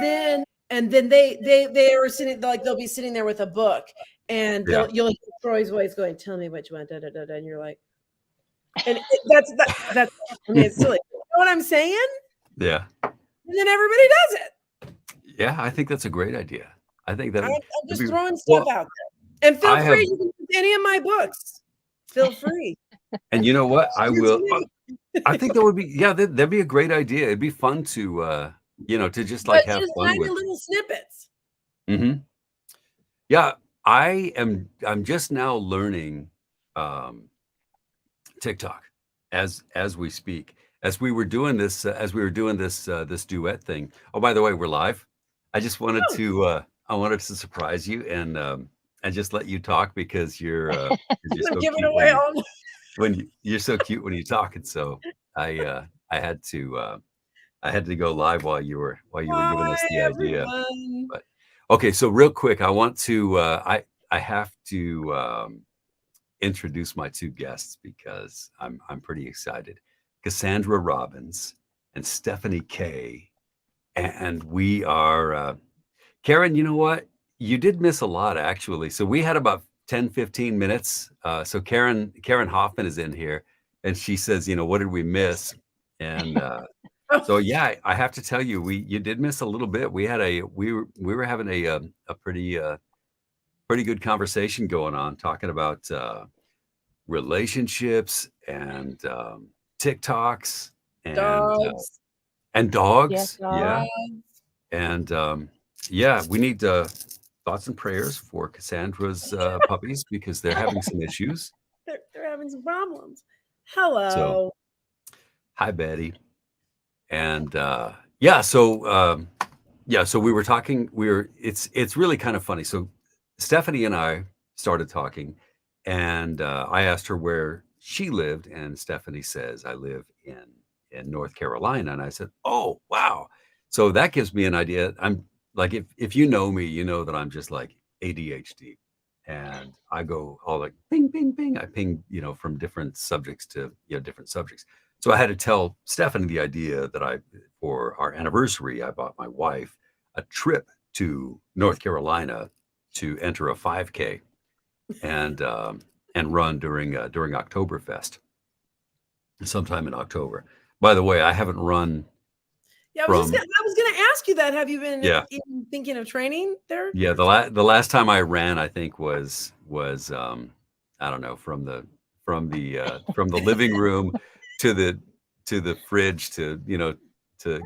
then they are sitting, like they'll be sitting there with a book, and Yeah. you'll hear Troy's voice going, "Tell me what you want," da, da, da, da, and you're like, that's I mean, it's silly. You know what I'm saying? Yeah. And then everybody does it. Yeah. I think that's a great idea. I think that I'm would just be throwing stuff well. out there. And feel I free, have, you can use any of my books. Feel free. and you know what? I It's will. me. I think that would be, yeah, that'd be a great idea. It'd be fun to, to just But like have just fun tiny with. little snippets. Hmm. Yeah, I'm just now learning um, TikTok as we speak. As we were doing this duet thing. Oh, by the way, we're live. I just wanted Oh, to I wanted to surprise you and just let you talk because you're I'm so giving cute away all my you're so cute when you talk, and so I had to go live while you were giving hi, us the idea. everyone. But okay, so real quick, I want to I have to introduce my two guests because I'm pretty excited. Cassandra Robbins and Stefanie Kay, and we are Karen. You know what? You did miss a lot actually. So we had about 10-15 minutes. So Karen Hoffman is in here, and she says, what did we miss? And so yeah, I have to tell you, you did miss a little bit. We were having a pretty good conversation going on, talking about relationships and TikToks and Dogs. and Yes, dogs. Yeah, dog. and yeah, we need thoughts and prayers for Cassandra's puppies because they're having some issues. They're having some problems. So Hello. hi, Betty. And yeah, so we were talking. It's really kind of funny. So Stephanie and I started talking, and I asked her where she lived, and Stephanie says I live in North Carolina, and I said, oh wow, so that gives me an idea. I'm like, if you know me, you know that I'm just like ADHD, and I go all like ping ping ping. I ping from different subjects to different subjects. So I had to tell Stephanie the idea that for our anniversary, I bought my wife a trip to North Carolina to enter a 5K and run during Oktoberfest sometime in October. By the way, I haven't run Yeah, I was from gonna ask you that. Have you been yeah even thinking of training there? yeah the last time I ran, I think was I don't know, from the living room to the fridge to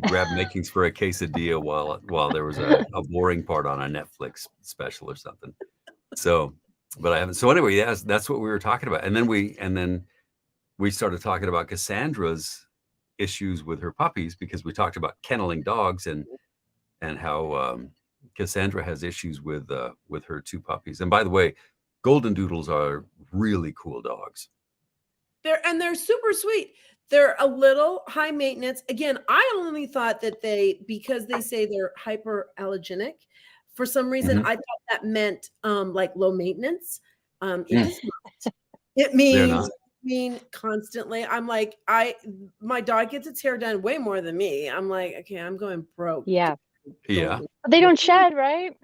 grab makings for a quesadilla while there was a boring part on a Netflix special or something. So, but I haven't. So anyway, yeah, that's what we were talking about, and then we started talking about Cassandra's issues with her puppies because we talked about kenneling dogs and how Cassandra has issues with her two puppies. And by the way, golden doodles are really cool dogs. They're super sweet. They're a little high maintenance. Again, I only thought that because they say they're hyperallergenic, for some reason Mhm. I thought that meant like low maintenance. It Mm, does not. It they're not. mean constantly. I'm like, my dog gets its hair done way more than me. I'm like, okay, I'm going broke. Yeah. Yeah. They don't shed, right?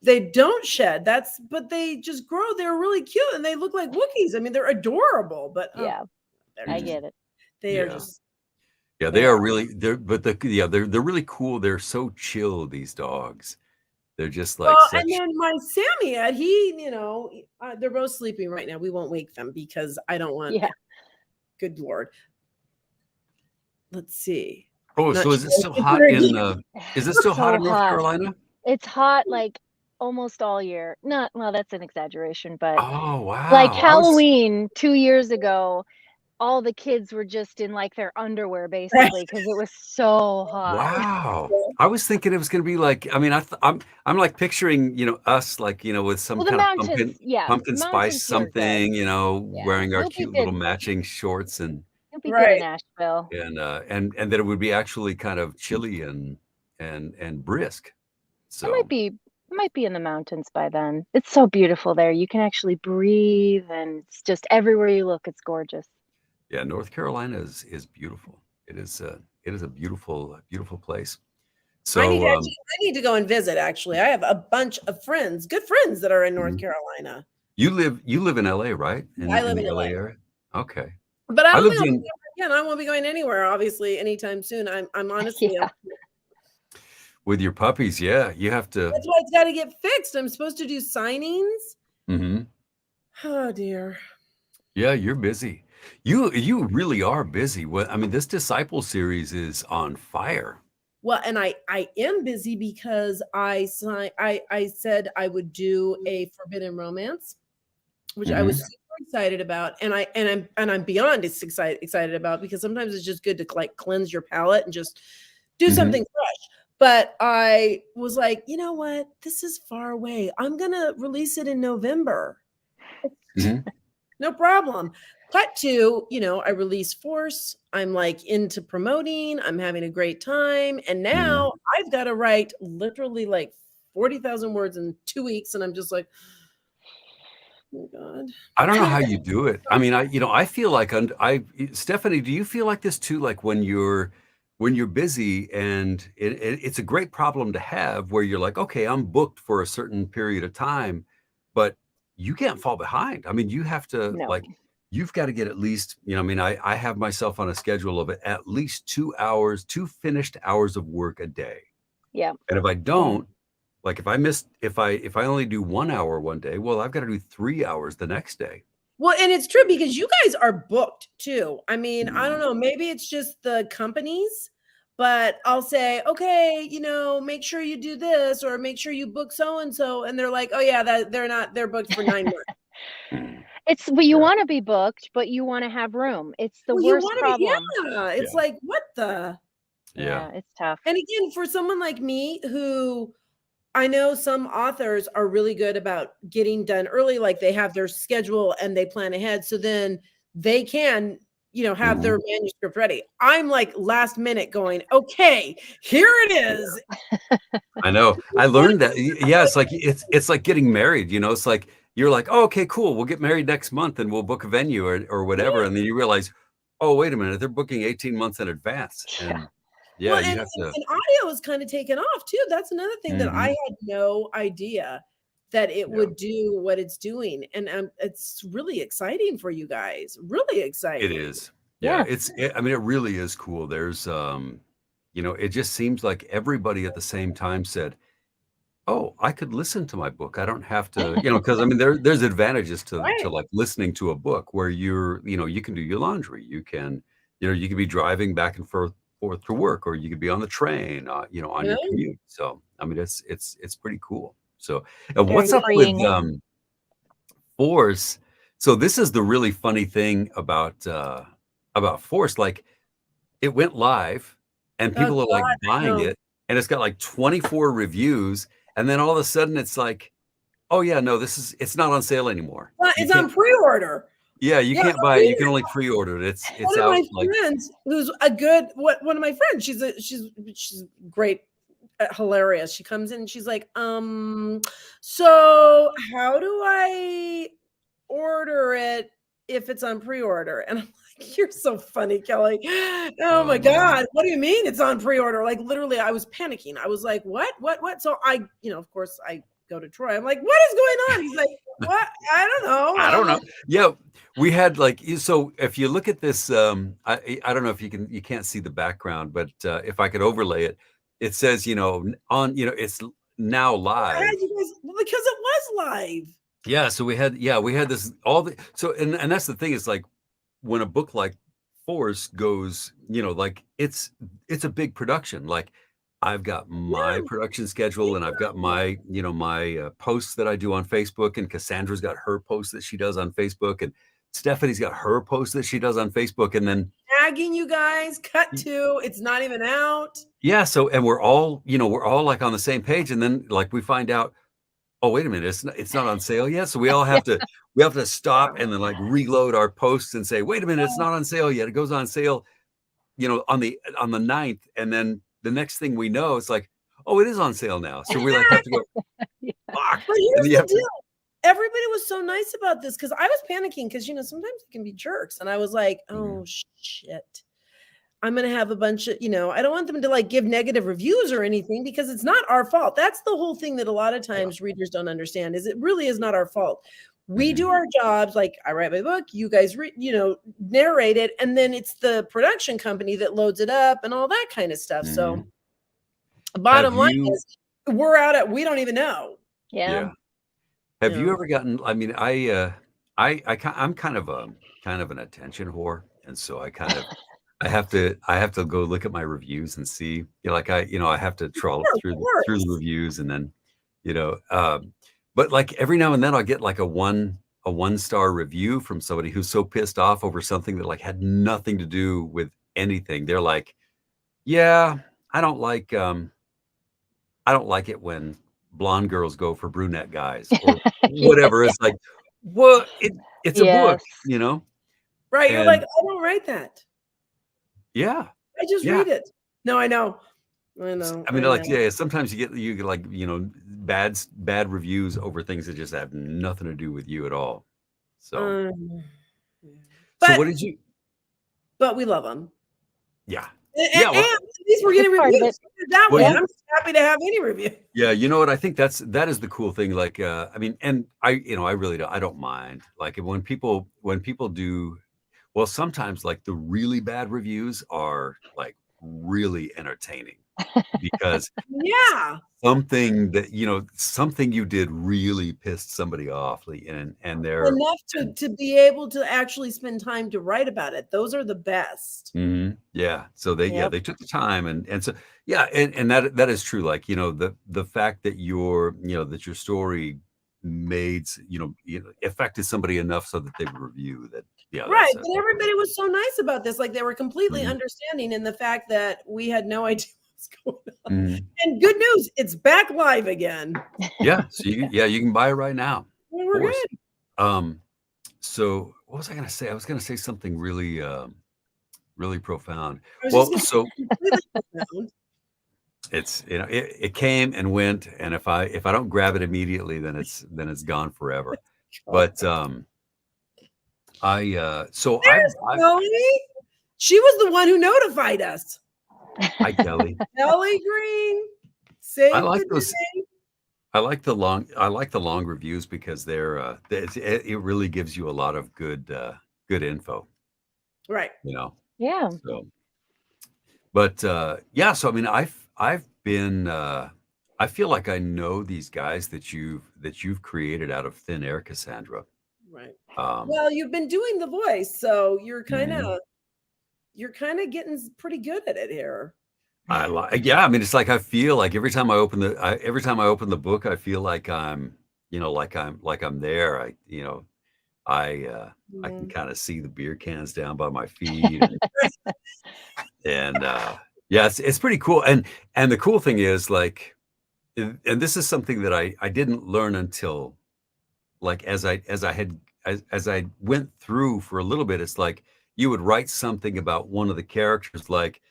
They don't shed. But they just grow. They're really cute and they look like Wookiees. I mean, they're adorable, but Yeah, they're I just, Mhm. get it. they are Yeah. just, Yeah, they they are are. really they're really cool. They're so chill, these dogs. They're just like Well, and such. then my Sammy, they're both sleeping right now. We won't wake them because I don't want, Yeah. good Lord. Let's see. Oh, Not so sure. is it still hot So in North hot. Carolina? It's hot like almost all year. Not well, that's an exaggeration, but Oh, like wow. Halloween 2 years ago, all the kids were just in like their underwear basically because it was so hot. Wow. I was thinking it was gonna be like, I mean, I'm like picturing, us like, with some Well, the kind of mountains, yeah, pumpkin spice mountains here are good. something, Yeah, wearing our you'll be cute little good. matching shorts You'll be good in Right. Asheville. and that it would be actually kind of chilly and brisk. It might So be it might be in the mountains by then. It's so beautiful there. You can actually breathe and it's just everywhere you look, it's gorgeous. yeah, North Carolina is beautiful. It is a beautiful place. I need to So I need to go and visit, actually. I have a bunch of friends, good friends that are in North Mhm. Carolina. You live in LA, right? I In live the in LA LA. area? Okay. But I I don't think lived I'll be in ever again. I won't be going anywhere, obviously, anytime soon. I'm honestly, Yeah. with your puppies. Yeah, you have to. that's why it's gotta get fixed. I'm supposed to do signings. Mhm. Oh, dear. Yeah, you're busy. You really are busy. What I mean, this disciple series is on fire. Well, and I am busy because I said I would do a forbidden romance, which I was Mhm. super excited about, and I'm beyond excited about, because sometimes it's just good to, like, cleanse your palate and just do Mhm. something fresh. But I was like, "You know what? This is far away. I'm gonna release it in November." Mhm. No problem. Cut to, I release Force. I'm like into promoting. I'm having a great time. And Mhm. now I've got to write literally like 40,000 words in 2 weeks. And I'm just like, oh God. I don't know how Anyway, you do it. I mean, I feel like Stephanie, do you feel like this too? Like when you're busy and it's a great problem to have where you're like, okay, I'm booked for a certain period of time, but you can't fall behind. I mean, you have to No. like, you've got to get at least, I mean, I have myself on a schedule of at least 2 hours, 2 finished hours of work a day. Yeah. And if I don't, like if I only do 1 hour one day, well, I've got to do 3 hours the next day. well, and it's true because you guys are booked too. I mean, I don't Mm. know, maybe it's just the companies, but I'll say, okay, make sure you do this, or make sure you book so and so. And they're like, oh, yeah, they're booked for 9 months. Mm. It's well, you Yeah. wanna be booked, but you wanna have room. It's the Well, you worst want to be, problem. yeah. It's Yeah. like, what the? Yeah. Yeah, it's tough. And again, for someone like me, who I know some authors are really good about getting done early, like they have their schedule and they plan ahead. So then they can, have Mhm. their manuscript ready. I'm like last minute going, okay, here it is. I know. I learned that. Yeah, it's like it's like getting married, It's like you're like, "Oh, okay, cool. We'll get married next month and we'll book a venue or whatever." Yeah. And then you realize, "Oh, wait a minute. They're booking 18 months in advance." Yeah. And yeah, Well, you and, have and, to. and audio is kind of taken off too. That's another thing that I Mhm. had no idea that it Yeah. would do what it's doing. And it's really exciting for you guys. Really It exciting. is. Yeah, Yeah. I mean, it really is cool. There's it just seems like everybody at the same time said, "Oh, I could listen to my book. I don't have to," because I mean, there's advantages to Right. like listening to a book where you can do your laundry. You can be driving back and forth to work, or you could be on the train, on You your know? commute. So, I mean, it's pretty cool. So, and Very what's up with freeing. Force? So this is the really funny thing about Force. Like it went live and Oh people are like God, I buying know. it and it's got like 24 reviews. And then all of a sudden it's like, oh yeah, no, it's not on sale anymore. Well, You it's can't, on pre-order. yeah, you Yeah, can't I'm buy it. You reading can it. only pre-order it. It's One of my out like, friends who's a good one of my friends, she's great, hilarious. She comes in and she's like, so how do I order it if it's on pre-order? And I'm like, you're so funny, Kelly. Oh oh my man. God. What do you mean it's on pre-order? Like literally, I was panicking. I was like, what? So of course I go to Troy. I'm like, what is going on? He's like, what? I don't know. I And I'm don't know. like, Yeah, we had like so if you look at this, I don't know if you can't see the background, but if I could overlay it, it says, it's now how live. did you guys? Well, because it was live. Yeah, so we had this all the so and that's the thing is like when a book like Force goes, like it's a big production. Like I've got my Yeah. production schedule and I've got my posts that I do on Facebook and Cassandra's got her posts that she does on Facebook and Stephanie's got her posts that she does on Facebook and then Tagging you guys, cut y- to, it's not even out. yeah, so and we're all like on the same page and then like we find out, oh, wait a minute, it's not on sale yet. So Yeah. we have to stop and then like reload our posts and say, wait a minute, it's not on sale yet. It goes on sale, on the 9th. And then the next thing we know, it's like, oh, it is on sale now. So we like have to go, Yeah. fuck. But And here's then you the have to, deal. Everybody was so nice about this because I was panicking because sometimes it can be jerks. And I was like, Mhm. oh shit. I'm going to have a bunch of, I don't want them to like give negative reviews or anything because it's not our fault. That's the whole thing that a lot of times readers don't understand is it really is not our fault. We do our jobs. Like I write my book, you guys, narrate it. And then it's the production company that loads it up and all that kind of stuff. So bottom line is we're out at, we don't even know. Yeah. Have you ever gotten, I mean, I'm kind of an attention whore. And so I have to go look at my reviews and see, like I have to troll through the reviews and then, but like every now and then I'll get like a 1-star review from somebody who's so pissed off over something that like had nothing to do with anything. They're like, yeah, I don't like it when blonde girls go for brunette guys or whatever. It's like, well, it's a book, Right. You're like, I don't write that. Yeah. I just read it. No, I know. I know. I mean, like, yeah, sometimes you get like, bad reviews over things that just have nothing to do with you at all. So, so what did you? But we love them. Yeah. And at least we're getting reviews. That way, I'm just happy to have any review. Yeah, you know what? I think that is the cool thing. Like, I mean, and I really don't mind. Like when people do. Well, sometimes like the really bad reviews are like really entertaining because something that something you did really pissed somebody off, and they're enough to be able to actually spend time to write about it. Those are the best. Yeah. So they took the time and so and that is true. Like the fact that your story made affected somebody enough so that they would review that. Yeah, right. But everybody was so nice about this. Like they were completely understanding in the fact that we had no idea what's going on. And good news, it's back live again. Yeah. So you can buy it right now. Well, we're good. So what was I going to say? I was going to say something really, really profound. Well, so it's it came and went, and if I don't grab it immediately, then it's gone forever. But she was the one who notified us. Hi, Kelly. Kelly Green. I like those. I like the long reviews because they're it really gives you a lot of good info. Right. Yeah. So, but so I mean, I've been I feel like I know these guys that you've created out of thin air, Cassandra. Right. Well, you've been doing the voice, so you're kind of getting pretty good at it here. I mean, it's like I feel like every time I open the book, I feel like I'm I'm there. I can kind of see the beer cans down by my feet, and it's pretty cool. And the cool thing is like, and this is something that I didn't learn until like as I went through for a little bit. It's like you would write something about one of the characters, like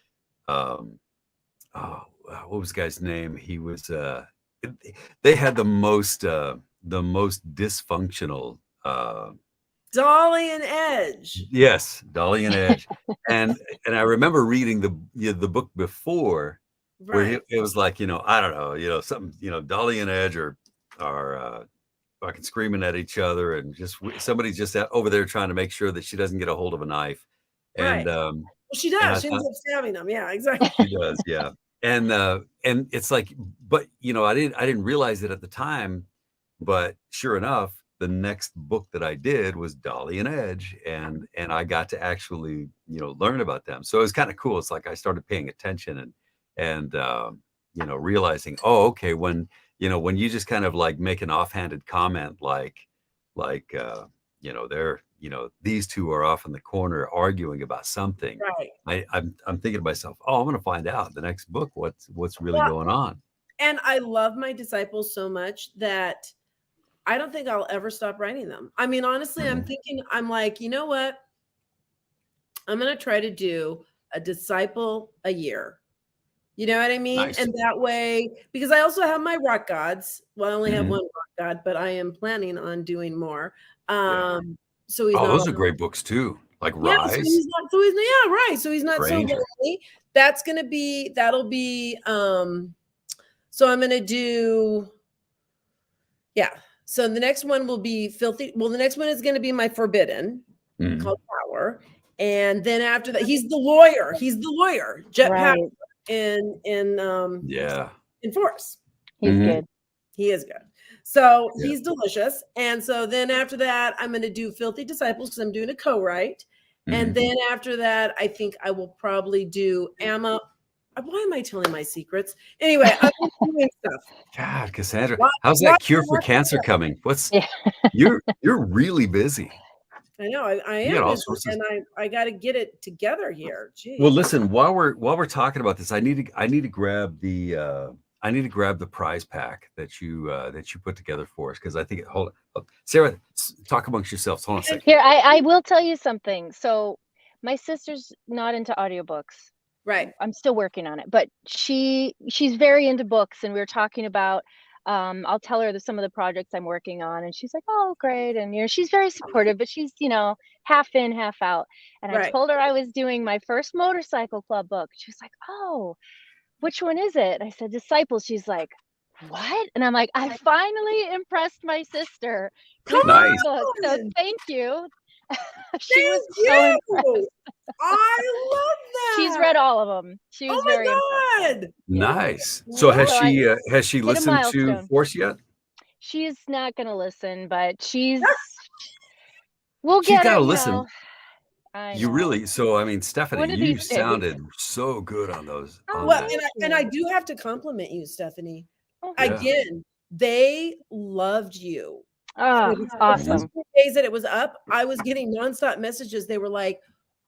what was the guy's name? He was they had the most dysfunctional Dolly and Edge. Yes, Dolly and Edge. and I remember reading the book before where it was like, I don't know, something, Dolly and Edge are fucking screaming at each other and just somebody's just over there trying to make sure that she doesn't get a hold of a knife. And well, she does. She ends up stabbing them. Yeah, exactly. She does. Yeah. And it's like, but I didn't realize it at the time, but sure enough, the next book that I did was Dolly and Edge, and I got to actually learn about them. So it was kind of cool. It's like I started paying attention and realizing, oh, okay, when you just kind of like make an offhanded comment like they're these two are off in the corner arguing about something. Right. I'm thinking to myself, oh, I'm going to find out the next book what's really going on. And I love my disciples so much that I don't think I'll ever stop writing them. I mean, honestly, I'm like, you know what? I'm going to try to do a disciple a year. You know what I mean? Nice. And that way, because I also have my rock gods. Well, I only have one rock god, but I am planning on doing more. So he's those are great books too. Like Yeah, so Rise? he's not, so he's, yeah, right. So he's not so Stranger. lonely. That'll be, so I'm gonna do, yeah. So the next one will be Filthy. Well, the next one is gonna be my Forbidden, Mhm. called Power. And then after that, he's the lawyer. He's the lawyer, Jetpack Right. Yeah. in Force. He's Mhm. good. He is good. So Yeah. he's delicious. And so then after that, I'm going to do Filthy Disciples because I'm doing a co-write. And Mhm. then after that, I think I will probably do Amma. Why am I telling my secrets? Anyway, I'm doing stuff. God, Cassandra, Why- how's why- that cure for why- cancer coming? Yeah. You're really busy. I know I You got am all busy, sorts of. and I got to get it together here. Gee. Well, listen, while we're talking about this, I need to grab the prize pack that you put together for us, because I think hold on. Sarah, talk amongst yourselves. Hold on a second. Here, I will tell you something. So my sister's not into audiobooks. Right. I'm still working on it, but she's very into books, and we were talking about, I'll tell her some of the projects I'm working on, and she's like, oh, great. And, she's very supportive, but she's, half in, half out. And I Right. told her I was doing my first motorcycle club book. She was like, oh, which one is it? I said, Disciples. She's like, what? And I'm like, I finally impressed my sister with Nice. this book. So on! thank you. She was Thank so you. impressed. I love that. She's read all of them. She was Oh my very impressed. God. Yeah. Nice. So Yeah. has she Hit a listened to milestone. Force yet? She's not gonna listen, but we'll She's get her. got to listen. I You know. really, so I mean, Stephanie, One of you these days. sounded so good on those. Oh, On Well, that. thank and I you. do have to compliment you, Stephanie. Oh, Yeah. Again, they loved you. oh, For the awesome. first few days that it was up, I was getting nonstop messages. They were like,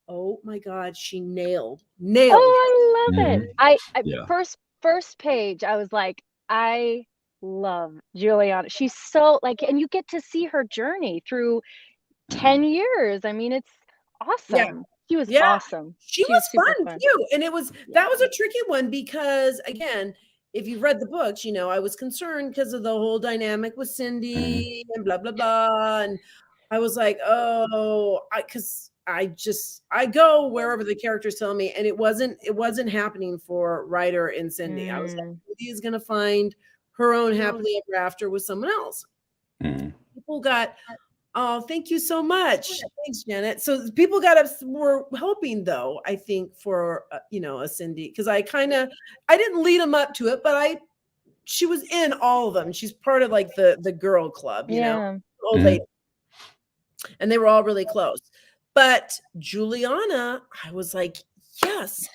"Oh my God, she nailed." Oh, I love it. I Yeah. first page, I was like, I love Juliana. She's so and you get to see her journey through 10 years. I mean, it's awesome. She was Yeah. awesome. She She was was super fun fun. too. And that was a tricky one because, again, if you've read the books, I was concerned because of the whole dynamic with Cindy and blah, blah, blah. And I was like, oh, because I go wherever the characters tell me, and it wasn't happening for Ryder and Cindy. I was like, Cindy is going to find her own happily ever after with someone else. Mhm. People got, oh, thank you so much. Thanks, Janet. So people were hoping, though, I think, for a Cindy, because I didn't lead them up to it, but she was in all of them. She's part of like the girl club, Yeah. old lady, and they were all really close. But Juliana, I was like, yes,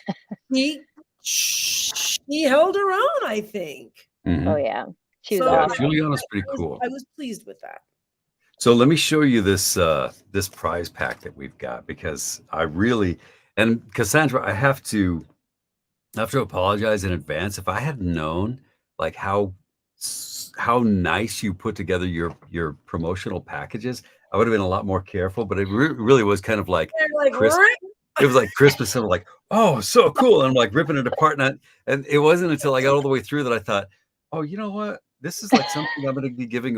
she held her own, I think. Oh yeah. She was So awesome. Juliana's pretty cool. I was pleased with that. So let me show you this this prize pack that we've got, because I really, and Cassandra, I have to apologize in advance. If I had known like how nice you put together your promotional packages, I would have been a lot more careful. But it really was kind of like Like, Christmas. It was like Christmas, and I'm like, oh, so cool. And I'm like ripping it apart. And it wasn't until I got all the way through that I thought, oh, you know what? This is like something I'm going to be giving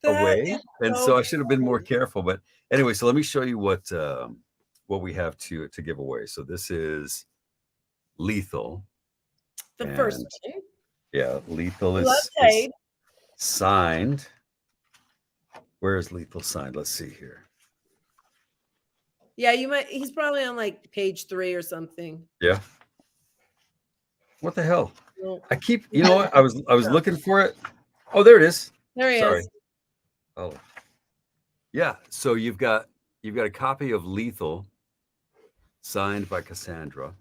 away. And so I should have been more careful. But anyway, so let me show you what we have to give away. So this is Lethal. The first one. Yeah, Lethal Love is Jade. signed. Where is Lethal signed? Let's see here. Yeah, he's probably on like page 3 or something. Yeah. What the hell? Well, I keep, you know what? I was looking for it. Oh, there it is. there he Sorry. is. Oh. Yeah, so you've got a copy of Lethal signed by Cassandra,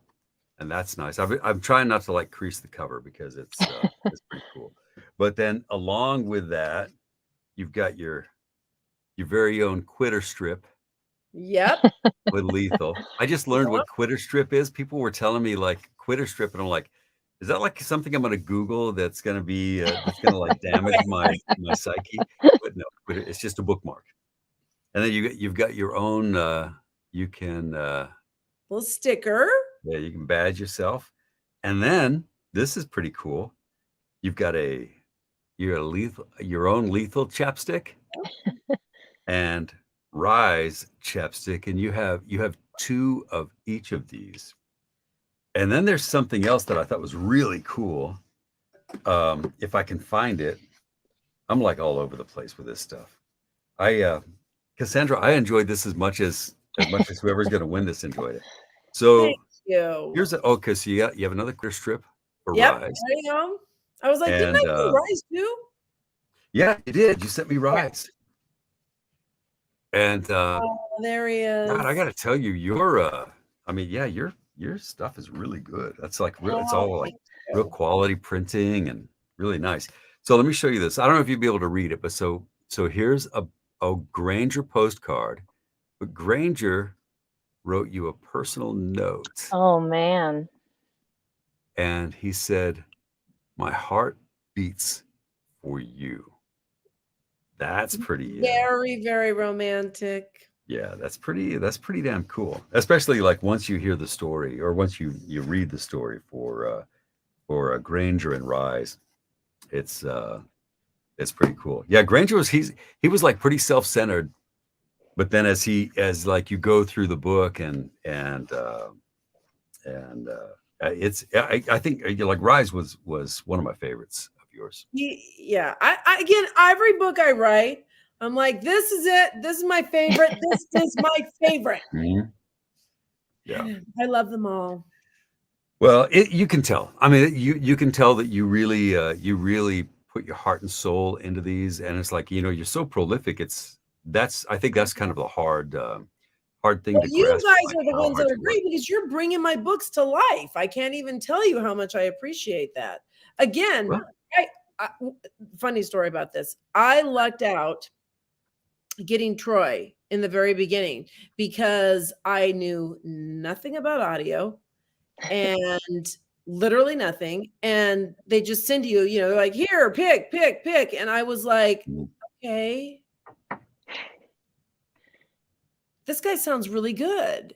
and that's nice. I'm trying not to like crease the cover because it's pretty cool. But then along with that, you've got your very own quitter strip. Yep. With Lethal. I just learned what quitter strip is. People were telling me like quitter strip, and I'm like, is that like something I'm going to Google that's going to be that's going to like damage my psyche? But no, it's just a bookmark. And then you've got your own. You can Little sticker. Yeah, you can badge yourself, and then this is pretty cool. You've got your own lethal chapstick, and Rise chapstick, and you have 2 of each of these. And then there's something else that I thought was really cool. If I can find it, I'm like all over the place with this stuff. Cassandra, I enjoyed this as much as whoever's going to win this enjoyed it. So Thank you. here's okay. So you have another clear strip for Yep. Rise. I was like, didn't I do Rise too? Yeah, you did. You sent me Rise. And there he is. God, I got to tell you, your stuff is really good. That's like it's all like real quality printing and really nice. So let me show you this. I don't know if you'd be able to read it, but so here's a Granger postcard. But Granger wrote you a personal note. Oh man. And he said, "My heart beats for you." That's pretty very, very romantic. Yeah, that's pretty damn cool. Especially like once you hear the story, or once you read the story for Granger and Rise. It's pretty cool. Yeah, Granger was he was like pretty self-centered, but then as like you go through the book and it's I think like Rise was one of my favorites of yours. Yeah, I again, every book I write, I'm like, this is it. This is my favorite. This is my favorite. Mm-hmm. Yeah, I love them all. Well, you can tell. I mean, you can tell that you really put your heart and soul into these, and it's like, you're so prolific. I think that's kind of the hard thing to you grasp. guys are the ones that are great because you're bringing my books to life. I can't even tell you how much I appreciate that. Again, funny story about this. I lucked out getting Troy in the very beginning because I knew nothing about audio and literally nothing. And they just send you, they're like, here, pick. And I was like, okay, this guy sounds really good.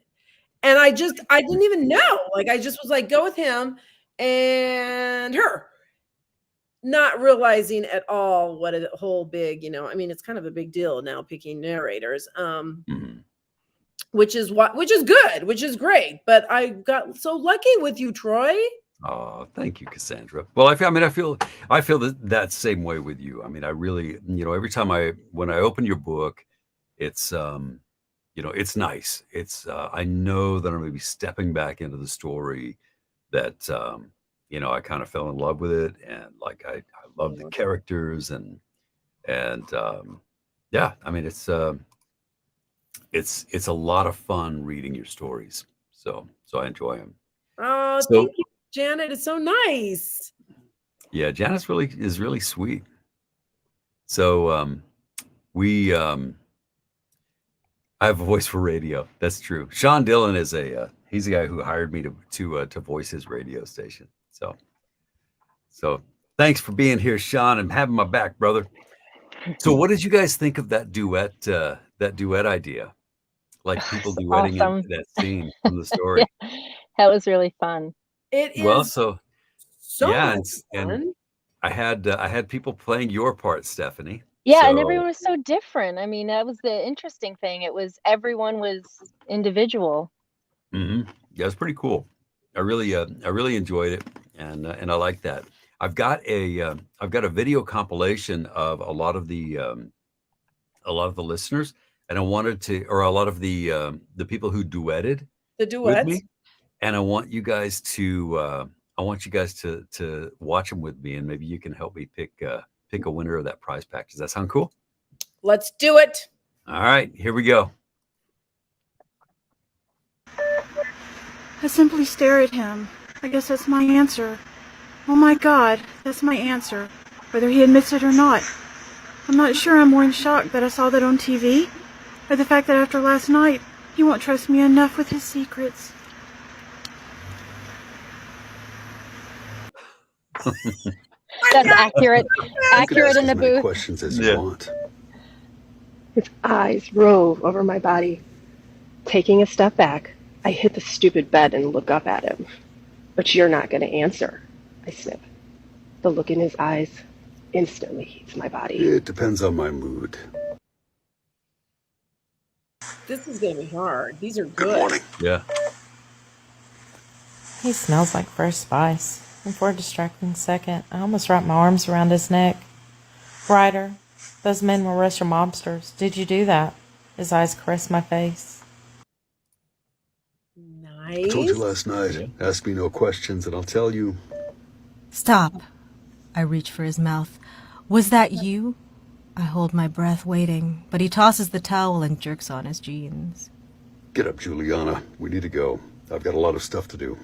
And I didn't even know. Like, I just was like, go with him and her. Not realizing at all what a whole big, it's kind of a big deal now picking narrators, which is good, which is great. But I got so lucky with you, Troy. Oh, thank you, Cassandra. Well, I feel that same way with you. I mean, I really, every time when I open your book, it's, it's nice. It's, I know that I'm going to be stepping back into the story that, I kind of fell in love with it, and like I love the characters and yeah, I mean it's a lot of fun reading your stories. So I enjoy them. Oh, thank you, Janet. It's so nice. Yeah, Janet's is really sweet. So I have a voice for radio. That's true. Sean Dillon is he's the guy who hired me to voice his radio station. So thanks for being here, Sean, and having my back, brother. So what did you guys think of that duet idea? Like people duetting in that scene from the story. Yeah, that was really fun. It is. Well, so yeah, fun. And I had people playing your part, Stefanie. Yeah, and everyone was so different. I mean, that was the interesting thing. Everyone was individual. Mm-hmm. Yeah, it was pretty cool. I really enjoyed it, and I like that. I've got a video compilation of a lot of the listeners, and I wanted to, or a lot of the people who duetted with me, and I want you guys to watch them with me, and maybe you can help me pick a winner of that prize pack. Does that sound cool? Let's do it. All right, here we go. I simply stare at him. I guess that's my answer. Oh my God, that's my answer, whether he admits it or not. I'm not sure I'm more in shock that I saw that on TV, or the fact that after last night, he won't trust me enough with his secrets. That's accurate. Accurate in the booth. Questions as you want. His eyes rove over my body. Taking a step back, I hit the stupid bed and look up at him. But you're not going to answer, I snip. The look in his eyes instantly heats my body. It depends on my mood. This is gonna be hard. These are good. Good morning. Yeah. He smells like fresh spice. And for a distracting second, I almost wrapped my arms around his neck. Ryder, those men were Russian mobsters. Did you do that? His eyes caressed my face. I told you Nice. last night. Ask me no questions and I'll tell you. Stop. I reach for his mouth. Was that you? I hold my breath waiting, but he tosses the towel and jerks on his jeans. Get up, Juliana. We need to go. I've got a lot of stuff to do.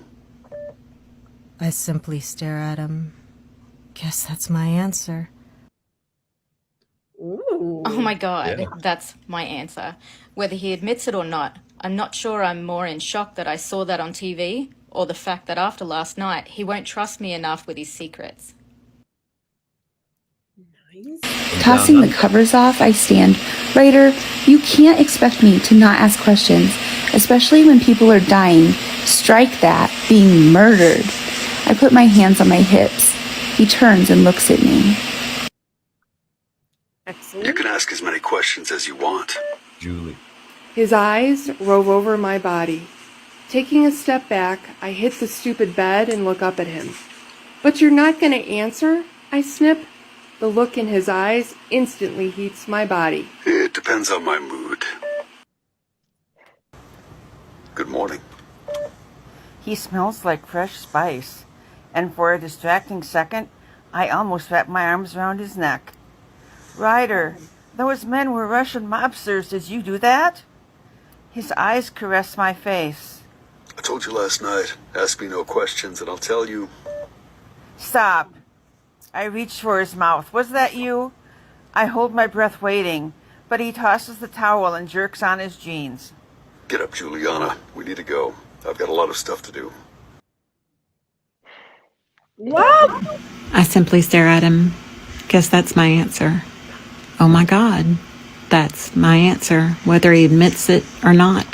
I simply stare at him. Guess that's my answer. Ooh. Oh my God, Yeah. that's my answer. Whether he admits it or not, I'm not sure I'm more in shock that I saw that on TV or the fact that after last night, he won't trust me enough with his secrets. Nice. Tossing the covers off, I stand. Ryder, you can't expect me to not ask questions, especially when people are dying. Strike that, being murdered. I put my hands on my hips. He turns and looks at me. Excellent. You can ask as many questions as you want. Julie. His eyes rove over my body. Taking a step back, I hit the stupid bed and look up at him. But you're not going to answer? I snip. The look in his eyes instantly heats my body. It depends on my mood. Good morning. He smells like fresh spice. And for a distracting second, I almost wrapped my arms around his neck. Ryder, those men were Russian mobsters. Did you do that? His eyes caressed my face. I told you last night. Ask me no questions and I'll tell you. Stop. I reached for his mouth. Was that you? I hold my breath waiting, but he tosses the towel and jerks on his jeans. Get up, Juliana. We need to go. I've got a lot of stuff to do. What? I simply stare at him. Guess that's my answer. Oh my God, that's my answer, whether he admits it or not.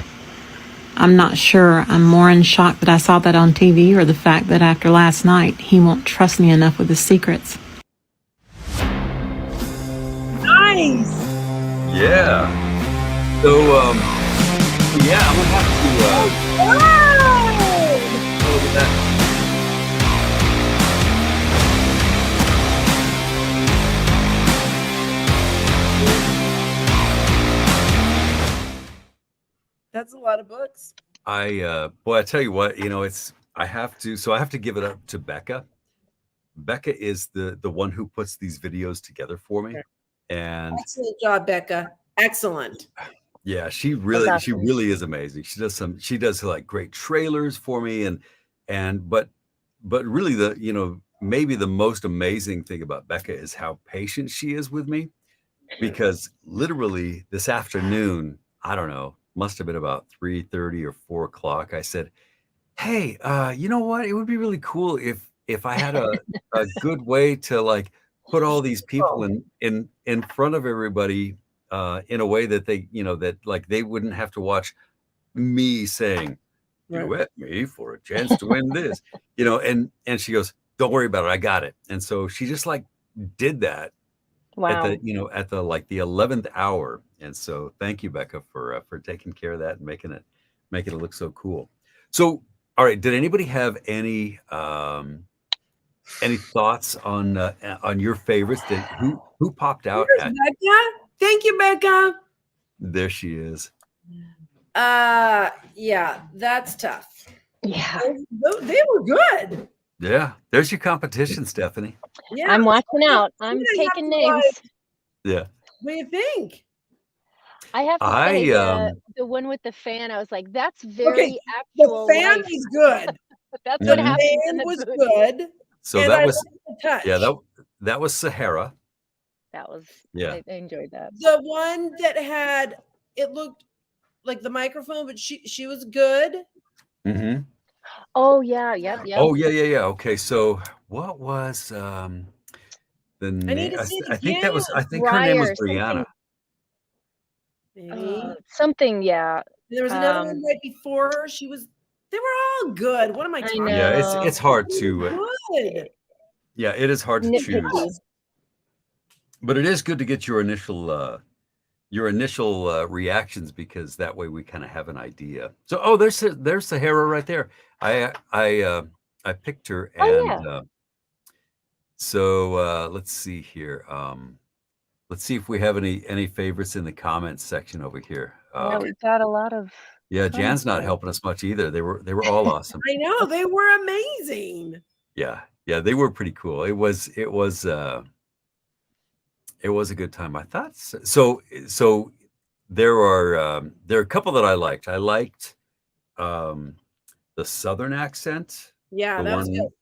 I'm not sure I'm more in shock that I saw that on TV or the fact that after last night, he won't trust me enough with his secrets. Nice. Yeah. So, yeah, I'm gonna have to. Wow. Look at that. That's a lot of books. Boy, I tell you what, I have to give it up to Becca. Becca is the one who puts these videos together for me. And Excellent job, Becca. Excellent. yeah, she really is amazing. She does like great trailers for me but really maybe the most amazing thing about Becca is how patient she is with me, because literally this afternoon, I don't know, must have been about 3:30 or 4 o'clock. I said, hey, you know what? It would be really cool if I had a good way to like put all these people in front of everybody in a way that that like they wouldn't have to watch me saying, duet me for a chance to win this, and she goes, don't worry about it. I got it. And so she just like did that Wow. at the like the 11th hour. And so thank you, Becca, for taking care of that and making it look so cool. So, all right. Did anybody have any thoughts on your favorites? Who popped out? Becca. Thank you, Becca. There she is. Yeah, that's tough. Yeah. They were good. Yeah. There's your competition, Stefanie. Yeah. I'm watching out. I'm gonna have taking to, names. Yeah. What do you think? I have to say the one with the fan, I was like, that's very The actual fan life. was good. That's The what happens in fan the was movie. good. So and that I was liked the touch. that was Sahara. That was, Yeah. I enjoyed that. The one that had, it looked like the microphone, but she was good. Mm-hmm. Oh yeah, yep. Oh yeah. Okay, so what was the name? to see it I think that was. again. I think her name was Briar, Brianna. Maybe. Something, yeah. There was another one right before her. They were all good. What am I talking about? Yeah, it's hard They to. were good. Yeah, it is hard to Nitpicky. choose. But it is good to get your initial your initial reactions, because that way we kind of have an idea. So, oh, there's Sahara right there. I picked her, Oh and yeah. so let's see here. Let's see if we have any favorites in the comments section over here. Yeah, we got a lot of Yeah, comments Jan's not there. helping us much either. They were all awesome. I know, they were amazing. Yeah, they were pretty cool. It was a good time. I thought so. So there are a couple that I liked. I liked the Southern accent. Yeah, The that was good. one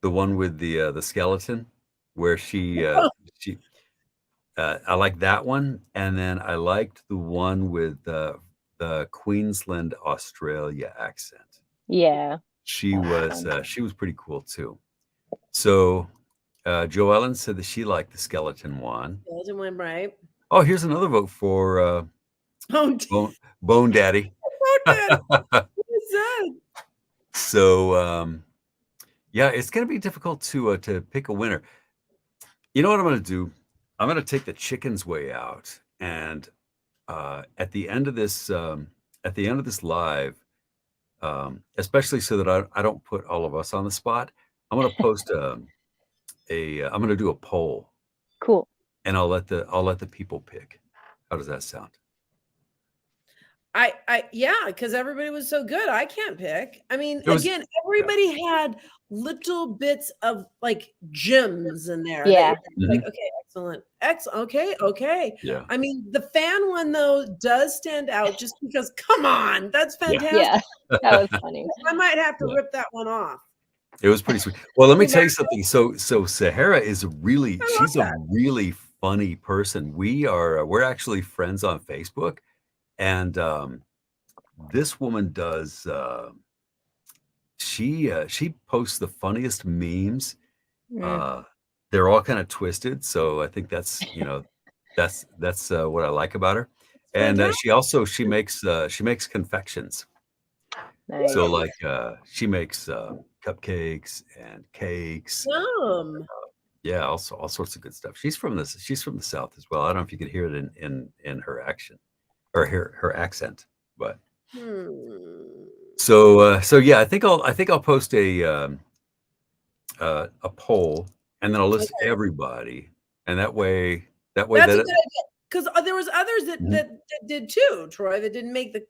the one with the skeleton, where she I like that one, and then I liked the one with the Queensland, Australia accent. Yeah. She was pretty cool too. So Jo Ellen said that she liked the skeleton one. Skeleton went right. Oh, here's another vote for Bone Daddy. Bone Daddy. What is that? So yeah, it's going to be difficult to pick a winner. You know what I'm going to do? I'm going to take the chicken's way out, and at the end of this live, especially so that I don't put all of us on the spot, I'm going to post I'm going to do a poll. Cool. And I'll let the people pick. How does that sound? Yeah, because everybody was so good. I can't pick. I mean, Again, everybody had little bits of like gems in there. Yeah. Like, okay, excellent. Okay. Yeah. I mean, the fan one though does stand out just because, come on, that's fantastic. Yeah, that was funny. I might have to rip that one off. It was pretty sweet. Well, let me tell you something. So Sahara is she's a really funny person. We're actually friends on Facebook, and this woman does she posts the funniest memes. They're all kind of twisted, so I think that's that's what I like about her. And she makes confections. Nice. So like she makes cupcakes and cakes. Yeah, also all sorts of good stuff. She's from the South as well. I don't know if you could hear it in her action or her accent, but so yeah, I think I'll post a poll, and then I'll list everybody, and that way that's a good idea. Because there was others that did too, Troy, that didn't make the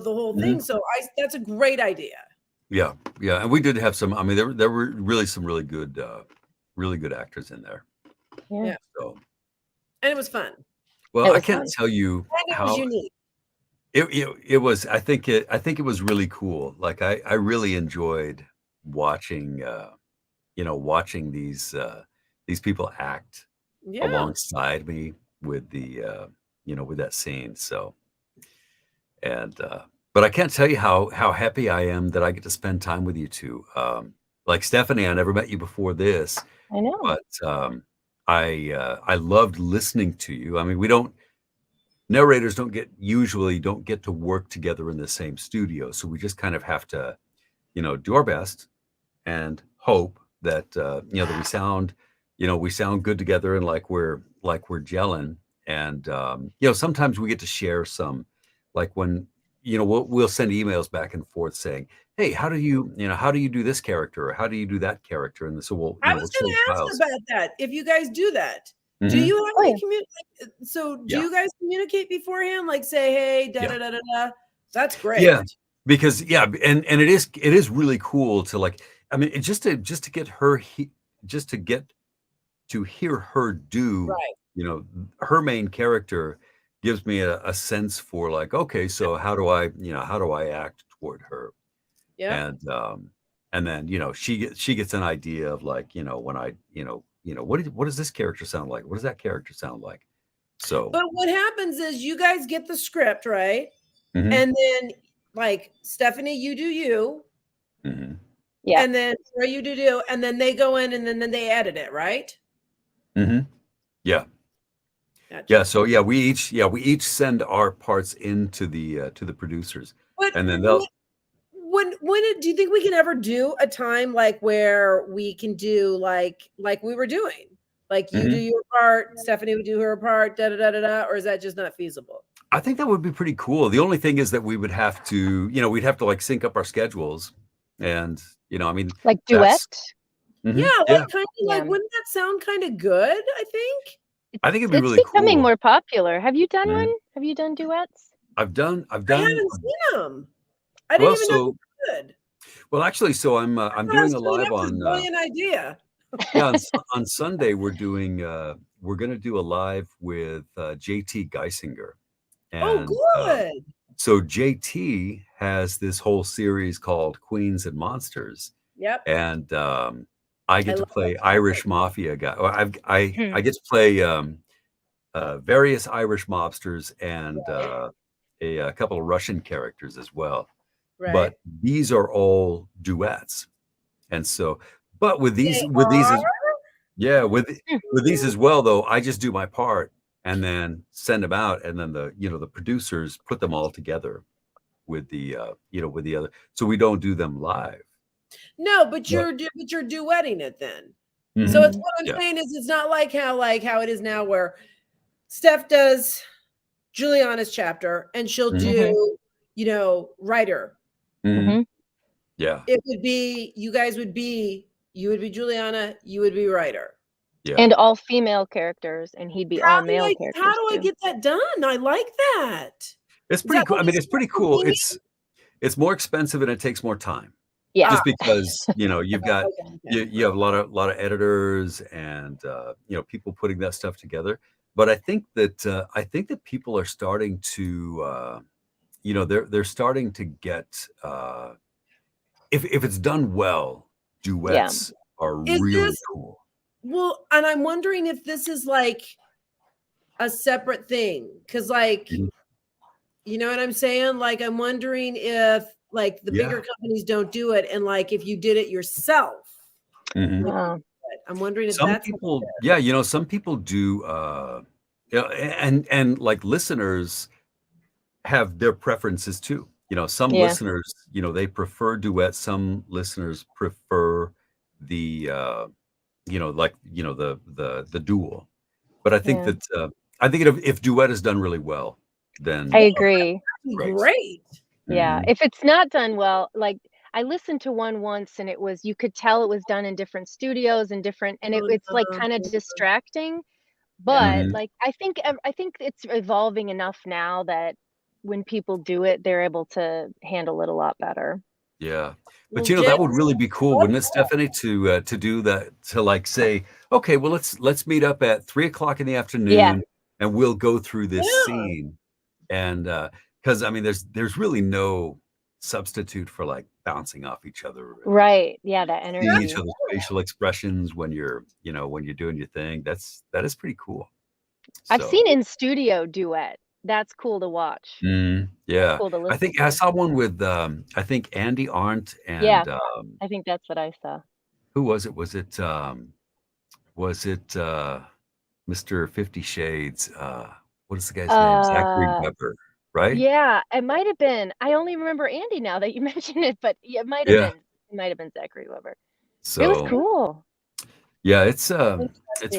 whole thing. So that's a great idea. Yeah, and we did have some. I mean, there were really some really good actors in there. Yeah. So, and it was fun. Well, I can't tell you and it how was unique. It was. I think it was really cool. Like I really enjoyed watching watching these people act alongside me with the with that scene. So, and but I can't tell you how happy I am that I get to spend time with you two. Like Stefanie, I never met you before this. I know. But I loved listening to you. I mean, narrators usually don't get to work together in the same studio, so we just kind of have to do our best and hope that that we sound good together, and like we're gelling. And sometimes we get to share some, like when we'll send emails back and forth saying, hey, how do you do this character, or how do you do that character? And so I was going to ask about that. If you guys do that, do you have any communicate? So do you guys communicate beforehand? Like say, hey, da da da da da. That's great. Yeah, because and it is really cool to like. I mean, just to get her, just to get to hear her do, her main character gives me a sense for like, okay, so how do I act toward her? Yeah. And then, she gets an idea of like, when I, what does this character sound like? What does that character sound like? So, but what happens is you guys get the script, right? And then like Stefanie, you do you. Yeah. And then Troy, you do, and then they go in and then they edit it, right? Yeah. Gotcha. Yeah. So yeah, we each send our parts into the producers, and then they'll. When do you think we can ever do a time like where we can do like we were doing, Like you do your part, Stefanie would do her part, da da da da da, or is that just not feasible? I think that would be pretty cool. The only thing is that we would have to, we'd have to like sync up our schedules, and I mean, Like that's duet. Yeah, like kind of like, wouldn't that sound kind of good? I think. I think it'd be It's really becoming cool. more popular. Have you done one? Have you done duets? I've done. I haven't seen them. I didn't even know you could. Well, actually, so I'm doing a live on. Brilliant idea. Yeah, on Sunday we're doing. We're going to do a live with JT Geisinger. And, good. So JT has this whole series called Queens and Monsters. Yep. And I get to play Irish mafia guy. I get to play various Irish mobsters and a couple of Russian characters as well. Right. But these are all duets. And so, but with these, with these as well, though, I just do my part and then send them out, and then the producers put them all together with the with the other. So we don't do them live. No, but you're duetting it then. So it's what I'm saying is it's not like how it is now, where Steph does Juliana's chapter and she'll do writer. Yeah. It would be you would be Juliana, you would be writer. Yeah. And all female characters, and he'd be all male characters. How do I get that done? I like that. It's pretty cool. I mean, it's pretty cool. It's more expensive and it takes more time. Yeah. Just because you've got you have a lot of editors and people putting that stuff together. But I think that people are starting to they're starting to get if it's done well, duets are really cool. Well, and I'm wondering if this is like a separate thing, because you know what I'm saying? Like, I'm wondering if like the bigger companies don't do it, and like if you did it yourself. I'm wondering if some people, some people do, and like listeners have their preferences too. Some listeners, they prefer duets. Some listeners prefer the the dual. But I think that if duet is done really well, then I agree. Great. Yeah. If it's not done well, like I listened to one once and you could tell it was done in different studios and it's like kind of distracting. But like I think it's evolving enough now that when people do it, they're able to handle it a lot better. Yeah. But that would really be cool, wouldn't it, Stefanie, to do that, to like say, okay, well let's meet up at 3:00 in the afternoon and we'll go through this scene. And because I mean there's really no substitute for like bouncing off each other. Right. Yeah, that energy. Seeing each other's facial expressions when you're doing your thing. That is pretty cool. I've seen in studio duet. That's cool to watch. Yeah. Cool to listen I think to. I saw one with I think Andy Arndt and I think that's what I saw. who was it? Was it Mr. 50 Shades? What is the guy's name? Zachary Weber, right? Yeah, it might have been. I only remember Andy now that you mentioned it, but it might have been. It might have been Zachary Weber. So it was cool. Yeah, it's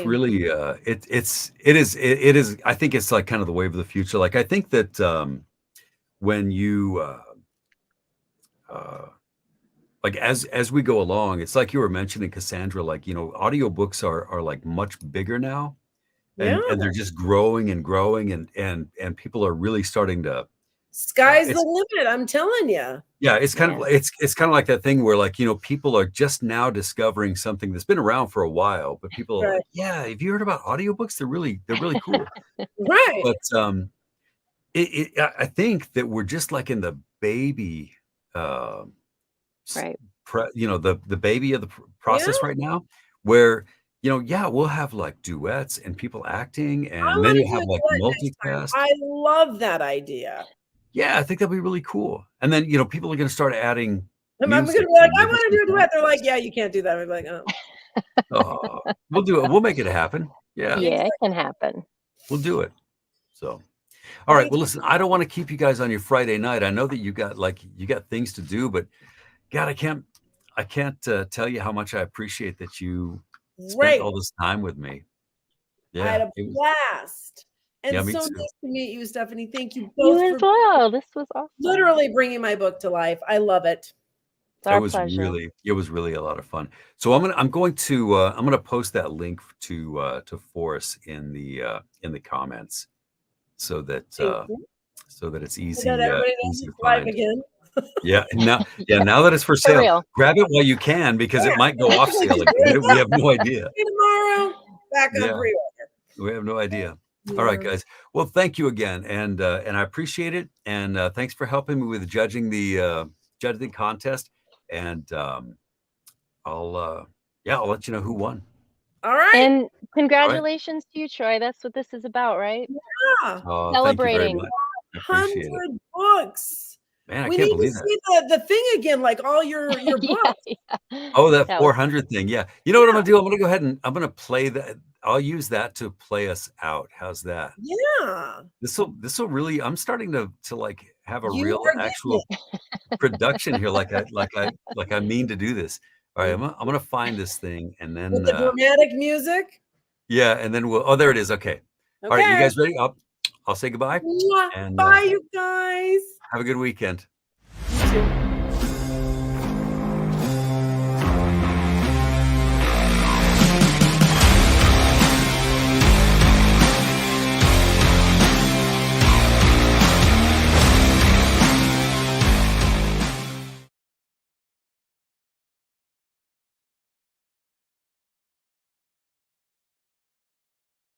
really it is I think it's like kind of the wave of the future. Like I think that when you like as we go along, it's like you were mentioning, Cassandra, like audiobooks are like much bigger now. And they're just growing and growing, and people are really starting to sky's the limit, I'm telling you. Yeah, it's kind of it's kind of like that thing where like people are just now discovering something that's been around for a while, but people are like, yeah, have you heard about audiobooks? They're really cool. Right. But I think that we're just like in the baby the baby of the process right now, where we'll have like duets and people acting, and then you have like multicast. I love that idea. Yeah, I think that'd be really cool. And then people are going to start adding. I'm going to be like, I want to do a duet. They're like, yeah, you can't do that. I'm like, oh, we'll do it. We'll make it happen. Yeah, it can happen. We'll do it. So, all right. Well, listen, I don't want to keep you guys on your Friday night. I know that you got things to do, but God, I can't tell you how much I appreciate that you spent all this time with me. I had Yeah, a it was. blast. Yeah, And me so too. nice to meet you, Stefanie. Thank you You both as for well. This was awesome. literally bringing my book to life. I love it. It's our It was pleasure. really a lot of fun. So I'm going to post that link to Forrest in the comments so that Thank you. it's So easy that everybody knows easy to it's live find. again. Yeah, now Yeah, now that it's for for sale, real. grab it while you can because it Yeah. might go off sale again. We have no idea. Tomorrow, back on Yeah, pre-order. we have no idea. All right, Yeah. guys. Well, thank you again, and I appreciate it. And thanks for helping me with judging the contest. And I'll let you know who won. All right. And All right. congratulations to you, Troy. That's what this is about, right? Yeah. Oh, thank you very Celebrating. much. I appreciate it. 100 books. Man, I We can't need to believe that. see the thing again, like all your Yeah, books. yeah. Oh, that That was 400 thing. Yeah. You know what I'm Yeah. gonna do? I'm gonna go ahead and I'm gonna play that. I'll use that to play us out. How's that? Yeah. This will really. I'm starting to like have a You real are getting actual it. production here, like I mean to do this. All right, I'm gonna find this thing and With then the dramatic music. yeah, and then oh, there it is. Okay. All right, you Okay. guys ready? I'll say goodbye Mwah. and Bye, you guys. have a good weekend. You too.